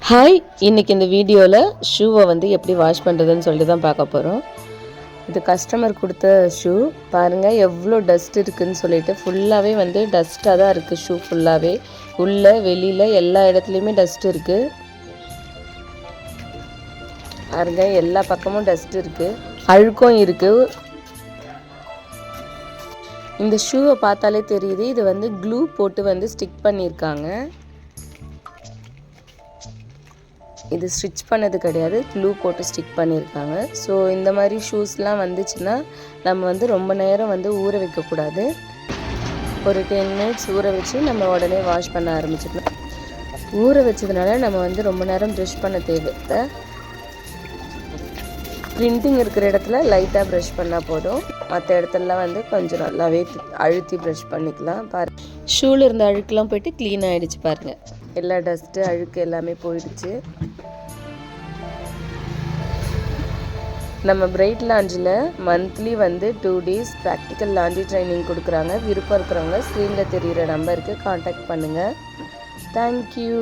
Hi, இன்றைக்கி இந்த வீடியோவில் ஷூவை வந்து எப்படி வாஷ் பண்ணுறதுன்னு சொல்லிட்டு தான் பார்க்க போகிறோம். இது கஸ்டமர் கொடுத்த ஷூ. பாருங்கள் எவ்வளோ டஸ்ட் இருக்குதுன்னு சொல்லிட்டு ஃபுல்லாகவே வந்து டஸ்ட்டாக தான் இருக்குது. ஷூ ஃபுல்லாகவே உள்ளே வெளியில் எல்லா இடத்துலையுமே டஸ்ட் இருக்குது. பாருங்கள் எல்லா பக்கமும் டஸ்ட் இருக்குது, அழுக்கும் இருக்குது. இந்த ஷூவை பார்த்தாலே தெரியுது, இது வந்து க்ளூ போட்டு வந்து ஸ்டிக் பண்ணியிருக்காங்க. இது ஸ்டிச் பண்ணது கிடையாது, க்ளூ போட்டு ஸ்டிக் பண்ணியிருக்காங்க. ஸோ இந்த மாதிரி ஷூஸ்லாம் வந்துச்சுன்னா நம்ம வந்து ரொம்ப நேரம் வந்து ஊற வைக்கக்கூடாது. ஒரு 10 மினிட்ஸ் ஊற வச்சு நம்ம உடனே வாஷ் பண்ண ஆரம்பிச்சுக்கலாம். ஊற வச்சதுனால நம்ம வந்து ரொம்ப நேரம் ப்ரஷ் பண்ண தேவையில்லை. பிரிண்டிங் இருக்கிற இடத்துல லைட்டாக ப்ரஷ் பண்ணால் போதும். மற்ற இடத்துலலாம் வந்து கொஞ்சம் நல்லாவே அழுத்தி ப்ரஷ் பண்ணிக்கலாம். ஷூவில் இருந்த அழுக்கெலாம் போய்ட்டு க்ளீன் ஆகிடுச்சு. பாருங்கள் எல்லா டஸ்ட்டு அழுக்கு எல்லாமே போயிடுச்சு. நம்ம பிரைட் லாஞ்சில் மந்த்லி வந்து 2 days ப்ராக்டிக்கல் லாண்ட்ரி ட்ரைனிங் கொடுக்குறாங்க. விருப்பம் இருக்கிறவங்க ஸ்க்ரீனில் தெரிகிற நம்பருக்கு காண்டாக்ட் பண்ணுங்கள். தேங்க்யூ.